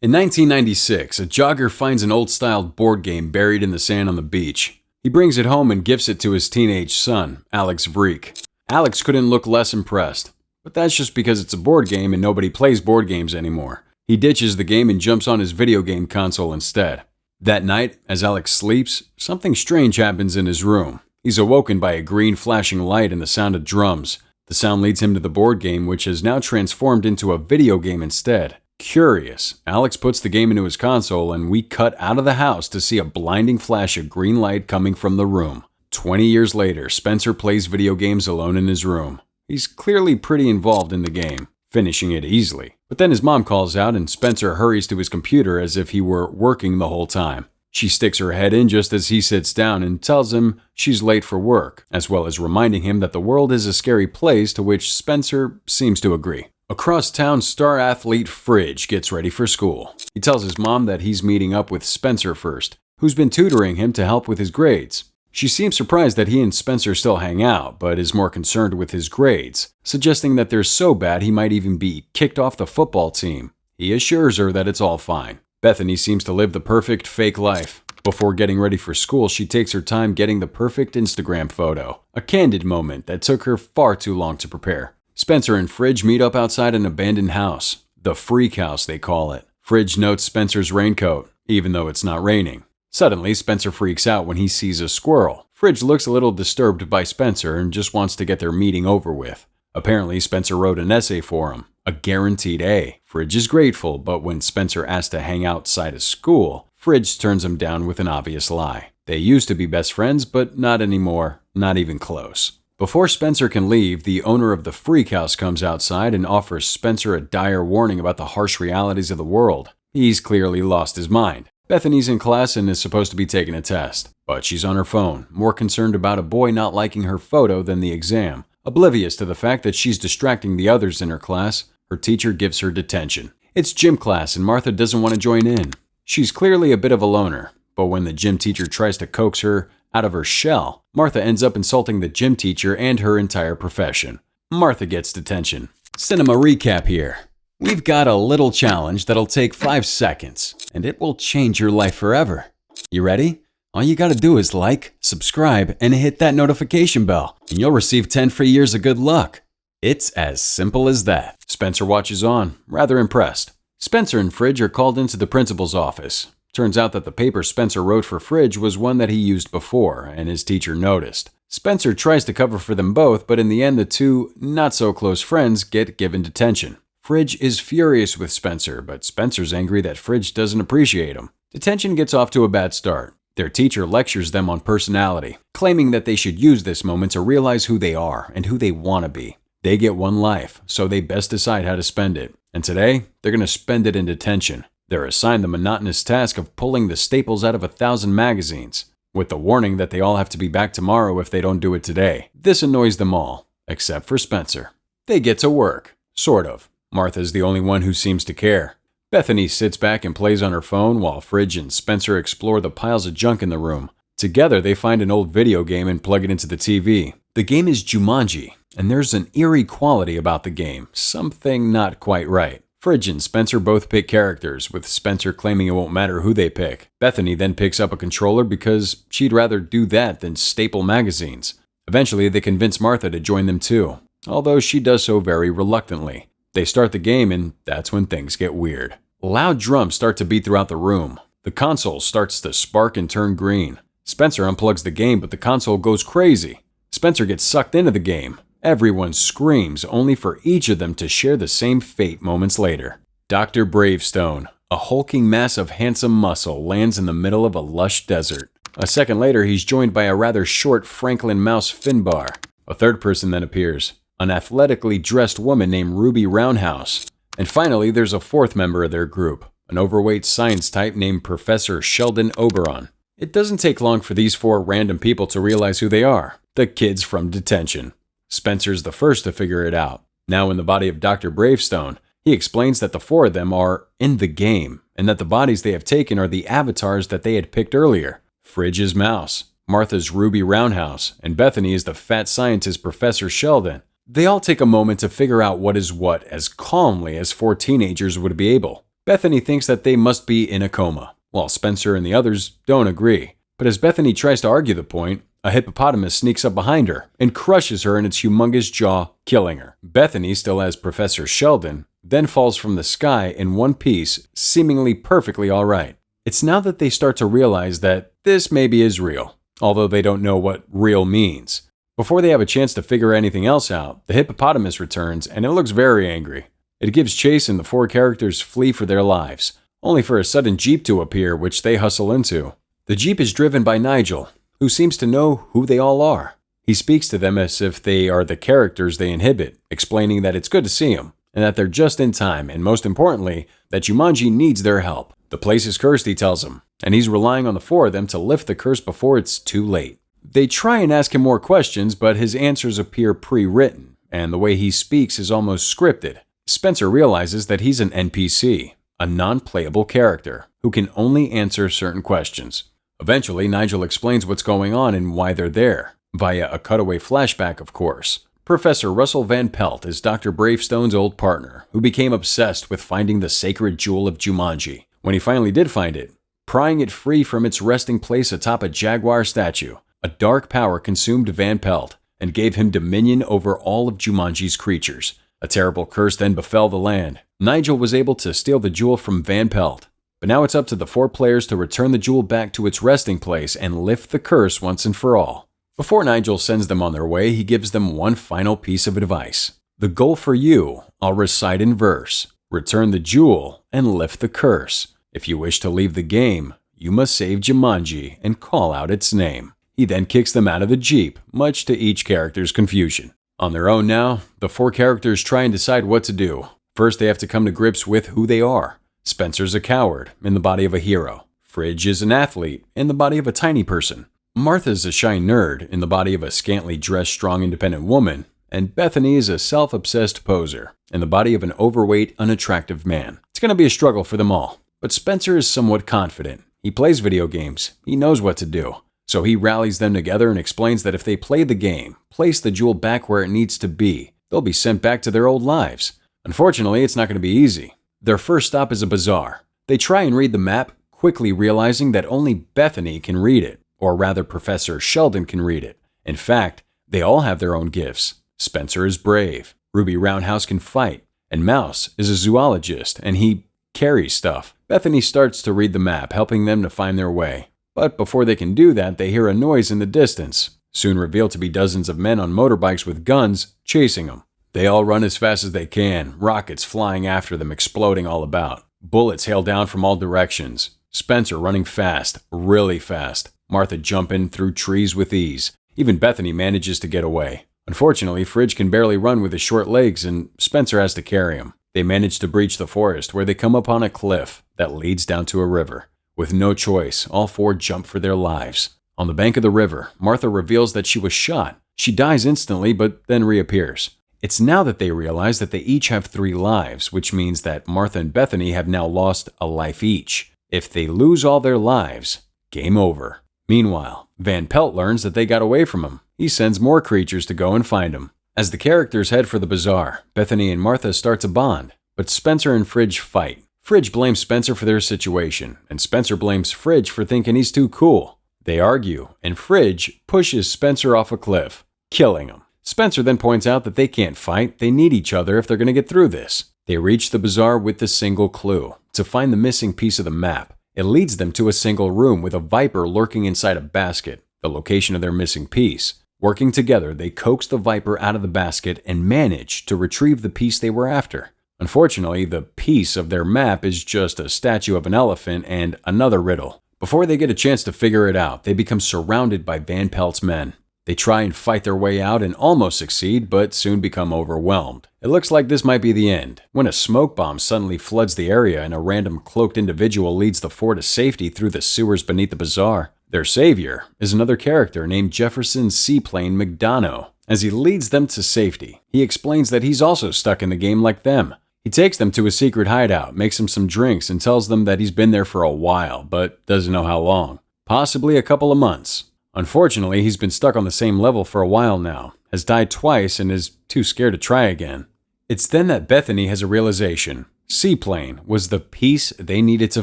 In 1996, a jogger finds an old-style board game buried in the sand on the beach. He brings it home and gifts it to his teenage son, Alex Vreek. Alex couldn't look less impressed, but that's just because it's a board game and nobody plays board games anymore. He ditches the game and jumps on his video game console instead. That night, as Alex sleeps, something strange happens in his room. He's awoken by a green flashing light and the sound of drums. The sound leads him to the board game, which has now transformed into a video game instead. Curious, Alex puts the game into his console and we cut out of the house to see a blinding flash of green light coming from the room. 20 years later, Spencer plays video games alone in his room. He's clearly pretty involved in the game, finishing it easily. But then his mom calls out and Spencer hurries to his computer as if he were working the whole time. She sticks her head in just as he sits down and tells him she's late for work, as well as reminding him that the world is a scary place, to which Spencer seems to agree. Across town, star athlete Fridge gets ready for school. He tells his mom that he's meeting up with Spencer first, who's been tutoring him to help with his grades. She seems surprised that he and Spencer still hang out, but is more concerned with his grades, suggesting that they're so bad he might even be kicked off the football team. He assures her that it's all fine. Bethany seems to live the perfect fake life. Before getting ready for school, she takes her time getting the perfect Instagram photo, a candid moment that took her far too long to prepare. Spencer and Fridge meet up outside an abandoned house. The Freak House, they call it. Fridge notes Spencer's raincoat, even though it's not raining. Suddenly, Spencer freaks out when he sees a squirrel. Fridge looks a little disturbed by Spencer and just wants to get their meeting over with. Apparently, Spencer wrote an essay for him, a guaranteed A. Fridge is grateful, but when Spencer asks to hang outside of school, Fridge turns him down with an obvious lie. They used to be best friends, but not anymore, not even close. Before Spencer can leave, the owner of the Freak House comes outside and offers Spencer a dire warning about the harsh realities of the world. He's clearly lost his mind. Bethany's in class and is supposed to be taking a test, but she's on her phone, more concerned about a boy not liking her photo than the exam. Oblivious to the fact that she's distracting the others in her class, her teacher gives her detention. It's gym class and Martha doesn't want to join in. She's clearly a bit of a loner, but when the gym teacher tries to coax her out of her shell, Martha ends up insulting the gym teacher and her entire profession. Martha gets detention. Cinema recap here. We've got a little challenge that'll take 5 seconds, and it will change your life forever. You ready? All you gotta do is like, subscribe, and hit that notification bell, and you'll receive 10 free years of good luck. It's as simple as that. Spencer watches on, rather impressed. Spencer and Fridge are called into the principal's office. Turns out that the paper Spencer wrote for Fridge was one that he used before, and his teacher noticed. Spencer tries to cover for them both, but in the end the two not-so-close friends get given detention. Fridge is furious with Spencer, but Spencer's angry that Fridge doesn't appreciate him. Detention gets off to a bad start. Their teacher lectures them on personality, claiming that they should use this moment to realize who they are and who they want to be. They get one life, so they best decide how to spend it. And today, they're going to spend it in detention. They're assigned the monotonous task of pulling the staples out of 1,000 magazines, with the warning that they all have to be back tomorrow if they don't do it today. This annoys them all, except for Spencer. They get to work. Sort of. Martha's the only one who seems to care. Bethany sits back and plays on her phone while Fridge and Spencer explore the piles of junk in the room. Together, they find an old video game and plug it into the TV. The game is Jumanji, and there's an eerie quality about the game, something not quite right. Fridge and Spencer both pick characters, with Spencer claiming it won't matter who they pick. Bethany then picks up a controller because she'd rather do that than staple magazines. Eventually, they convince Martha to join them too, although she does so very reluctantly. They start the game, and that's when things get weird. Loud drums start to beat throughout the room. The console starts to spark and turn green. Spencer unplugs the game, but the console goes crazy. Spencer gets sucked into the game. Everyone screams, only for each of them to share the same fate moments later. Dr. Bravestone, a hulking mass of handsome muscle, lands in the middle of a lush desert. A second later, he's joined by a rather short Franklin Mouse Finbar. A third person then appears, an athletically dressed woman named Ruby Roundhouse. And finally, there's a fourth member of their group, an overweight science type named Professor Sheldon Oberon. It doesn't take long for these 4 random people to realize who they are, the kids from detention. Spencer's the first to figure it out. Now in the body of Dr. Bravestone, he explains that the 4 of them are in the game, and that the bodies they have taken are the avatars that they had picked earlier. Fridge is Mouse, Martha's Ruby Roundhouse, and Bethany is the fat scientist Professor Sheldon. They all take a moment to figure out what is what as calmly as 4 teenagers would be able. Bethany thinks that they must be in a coma, while Spencer and the others don't agree. But as Bethany tries to argue the point, a hippopotamus sneaks up behind her and crushes her in its humongous jaw, killing her. Bethany, still as Professor Sheldon, then falls from the sky in one piece, seemingly perfectly alright. It's now that they start to realize that this maybe is real, although they don't know what real means. Before they have a chance to figure anything else out, the hippopotamus returns and it looks very angry. It gives chase and the four characters flee for their lives, only for a sudden Jeep to appear which they hustle into. The Jeep is driven by Nigel, who seems to know who they all are. He speaks to them as if they are the characters they inhibit, explaining that it's good to see them, and that they're just in time, and most importantly, that Jumanji needs their help. The place is cursed, he tells them, and he's relying on the four of them to lift the curse before it's too late. They try and ask him more questions, but his answers appear pre-written, and the way he speaks is almost scripted. Spencer realizes that he's an NPC, a non-playable character, who can only answer certain questions. Eventually, Nigel explains what's going on and why they're there, via a cutaway flashback, of course. Professor Russell Van Pelt is Dr. Bravestone's old partner, who became obsessed with finding the sacred jewel of Jumanji. When he finally did find it, prying it free from its resting place atop a jaguar statue, a dark power consumed Van Pelt and gave him dominion over all of Jumanji's creatures. A terrible curse then befell the land. Nigel was able to steal the jewel from Van Pelt, but now it's up to the four players to return the jewel back to its resting place and lift the curse once and for all. Before Nigel sends them on their way, he gives them one final piece of advice. The goal for you, I'll recite in verse. Return the jewel and lift the curse. If you wish to leave the game, you must save Jumanji and call out its name. He then kicks them out of the Jeep, much to each character's confusion. On their own now, the four characters try and decide what to do. First, they have to come to grips with who they are. Spencer's a coward, in the body of a hero. Fridge is an athlete, in the body of a tiny person. Martha's a shy nerd, in the body of a scantily dressed, strong, independent woman. And Bethany is a self-obsessed poser, in the body of an overweight, unattractive man. It's going to be a struggle for them all. But Spencer is somewhat confident. He plays video games. He knows what to do. So he rallies them together and explains that if they play the game, place the jewel back where it needs to be, they'll be sent back to their old lives. Unfortunately, it's not going to be easy. Their first stop is a bazaar. They try and read the map, quickly realizing that only Bethany can read it, or rather Professor Sheldon can read it. In fact, they all have their own gifts. Spencer is brave, Ruby Roundhouse can fight, and Mouse is a zoologist and he carries stuff. Bethany starts to read the map, helping them to find their way. But before they can do that, they hear a noise in the distance, soon revealed to be dozens of men on motorbikes with guns chasing them. They all run as fast as they can, rockets flying after them, exploding all about. Bullets hail down from all directions. Spencer running fast, really fast. Martha jumping through trees with ease. Even Bethany manages to get away. Unfortunately, Fridge can barely run with his short legs and Spencer has to carry him. They manage to breach the forest where they come upon a cliff that leads down to a river. With no choice, all four jump for their lives. On the bank of the river, Martha reveals that she was shot. She dies instantly, but then reappears. It's now that they realize that they each have 3 lives, which means that Martha and Bethany have now lost a life each. If they lose all their lives, game over. Meanwhile, Van Pelt learns that they got away from him. He sends more creatures to go and find him. As the characters head for the bazaar, Bethany and Martha start to bond, but Spencer and Fridge fight. Fridge blames Spencer for their situation, and Spencer blames Fridge for thinking he's too cool. They argue, and Fridge pushes Spencer off a cliff, killing him. Spencer then points out that they can't fight, they need each other if they're going to get through this. They reach the bazaar with the single clue, to find the missing piece of the map. It leads them to a single room with a viper lurking inside a basket, the location of their missing piece. Working together, they coax the viper out of the basket and manage to retrieve the piece they were after. Unfortunately, the piece of their map is just a statue of an elephant and another riddle. Before they get a chance to figure it out, they become surrounded by Van Pelt's men. They try and fight their way out and almost succeed, but soon become overwhelmed. It looks like this might be the end, when a smoke bomb suddenly floods the area and a random cloaked individual leads the four to safety through the sewers beneath the bazaar. Their savior is another character named Jefferson Seaplane McDonough. As he leads them to safety, he explains that he's also stuck in the game like them. He takes them to a secret hideout, makes them some drinks, and tells them that he's been there for a while, but doesn't know how long. Possibly a couple of months. Unfortunately, he's been stuck on the same level for a while now, has died twice, and is too scared to try again. It's then that Bethany has a realization. Seaplane was the piece they needed to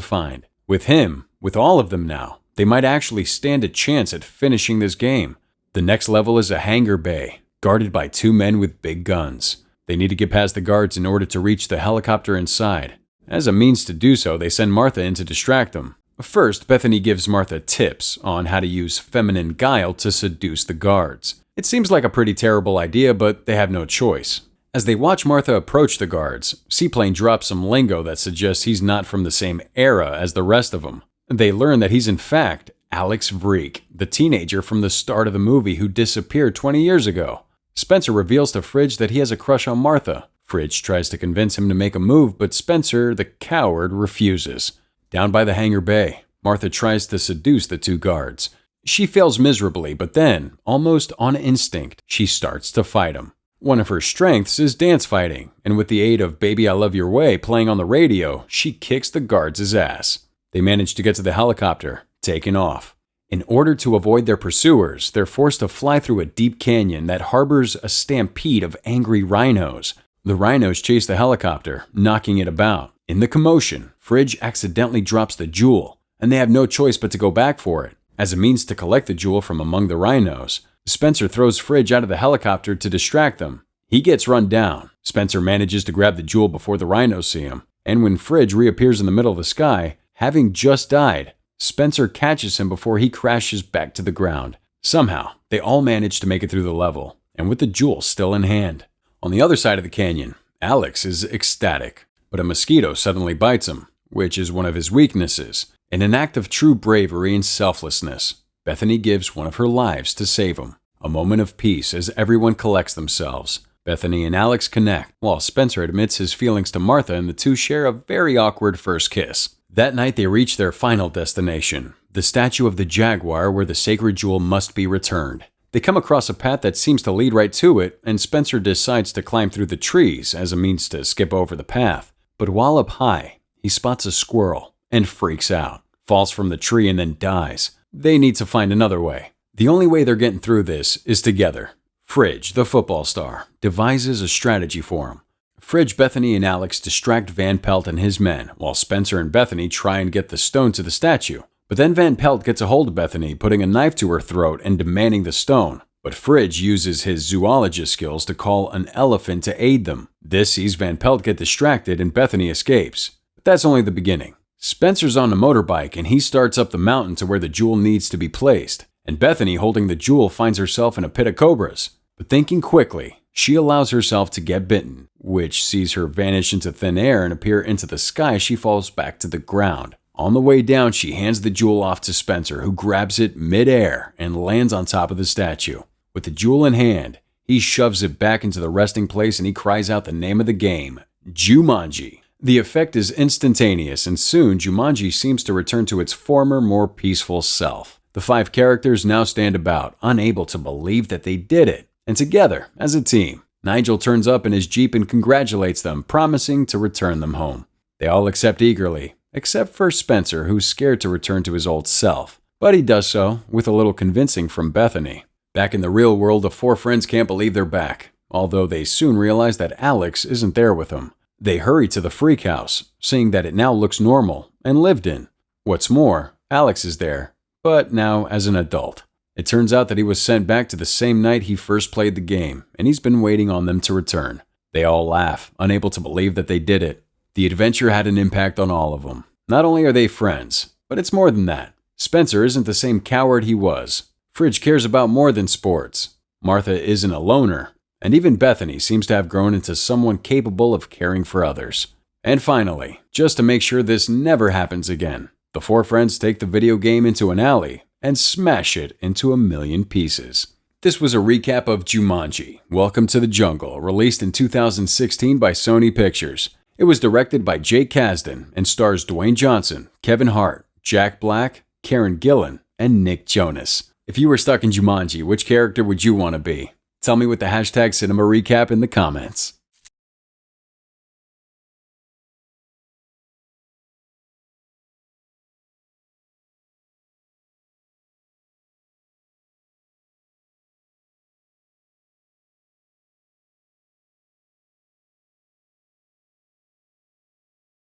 find. With him, with all of them now, they might actually stand a chance at finishing this game. The next level is a hangar bay, guarded by 2 men with big guns. They need to get past the guards in order to reach the helicopter inside. As a means to do so, they send Martha in to distract them. First, Bethany gives Martha tips on how to use feminine guile to seduce the guards. It seems like a pretty terrible idea, but they have no choice. As they watch Martha approach the guards, Seaplane drops some lingo that suggests he's not from the same era as the rest of them. They learn that he's in fact Alex Vreek, the teenager from the start of the movie who disappeared 20 years ago. Spencer reveals to Fridge that he has a crush on Martha. Fridge tries to convince him to make a move, but Spencer, the coward, refuses. Down by the hangar bay, Martha tries to seduce the 2 guards. She fails miserably, but then, almost on instinct, she starts to fight him. One of her strengths is dance fighting, and with the aid of Baby I Love Your Way playing on the radio, she kicks the guards' ass. They manage to get to the helicopter, taking off. In order to avoid their pursuers, they're forced to fly through a deep canyon that harbors a stampede of angry rhinos. The rhinos chase the helicopter, knocking it about. In the commotion, Fridge accidentally drops the jewel, and they have no choice but to go back for it. As a means to collect the jewel from among the rhinos, Spencer throws Fridge out of the helicopter to distract them. He gets run down. Spencer manages to grab the jewel before the rhinos see him, and when Fridge reappears in the middle of the sky, having just died, Spencer catches him before he crashes back to the ground. Somehow, they all manage to make it through the level, and with the jewel still in hand. On the other side of the canyon, Alex is ecstatic, but a mosquito suddenly bites him, which is one of his weaknesses. In an act of true bravery and selflessness, Bethany gives one of her lives to save him. A moment of peace as everyone collects themselves. Bethany and Alex connect, while Spencer admits his feelings to Martha and the 2 share a very awkward first kiss. That night they reach their final destination, the statue of the jaguar where the sacred jewel must be returned. They come across a path that seems to lead right to it, and Spencer decides to climb through the trees as a means to skip over the path. But while up high, he spots a squirrel and freaks out, falls from the tree and then dies. They need to find another way. The only way they're getting through this is together. Fridge, the football star, devises a strategy for him. Fridge, Bethany, and Alex distract Van Pelt and his men, while Spencer and Bethany try and get the stone to the statue. But then Van Pelt gets a hold of Bethany, putting a knife to her throat and demanding the stone. But Fridge uses his zoologist skills to call an elephant to aid them. This sees Van Pelt get distracted and Bethany escapes. But that's only the beginning. Spencer's on a motorbike and he starts up the mountain to where the jewel needs to be placed. And Bethany, holding the jewel, finds herself in a pit of cobras. But thinking quickly, she allows herself to get bitten, which sees her vanish into thin air and appear into the sky as she falls back to the ground. On the way down, she hands the jewel off to Spencer, who grabs it mid-air and lands on top of the statue. With the jewel in hand, he shoves it back into the resting place and he cries out the name of the game, Jumanji. The effect is instantaneous, and soon Jumanji seems to return to its former, more peaceful self. The 5 characters now stand about, unable to believe that they did it. And together, as a team, Nigel turns up in his Jeep and congratulates them, promising to return them home. They all accept eagerly, except for Spencer, who's scared to return to his old self. But he does so, with a little convincing from Bethany. Back in the real world, the 4 friends can't believe they're back, although they soon realize that Alex isn't there with them. They hurry to the freak house, seeing that it now looks normal and lived in. What's more, Alex is there, but now as an adult. It turns out that he was sent back to the same night he first played the game, and he's been waiting on them to return. They all laugh, unable to believe that they did it. The adventure had an impact on all of them. Not only are they friends, but it's more than that. Spencer isn't the same coward he was. Fridge cares about more than sports. Martha isn't a loner. And even Bethany seems to have grown into someone capable of caring for others. And finally, just to make sure this never happens again, the 4 friends take the video game into an alley and smash it into 1,000,000 pieces. This was a recap of Jumanji, Welcome to the Jungle, released in 2016 by Sony Pictures. It was directed by Jake Kasdan and stars Dwayne Johnson, Kevin Hart, Jack Black, Karen Gillan, and Nick Jonas. If you were stuck in Jumanji, which character would you want to be? Tell me with the hashtag #CinemaRecap in the comments.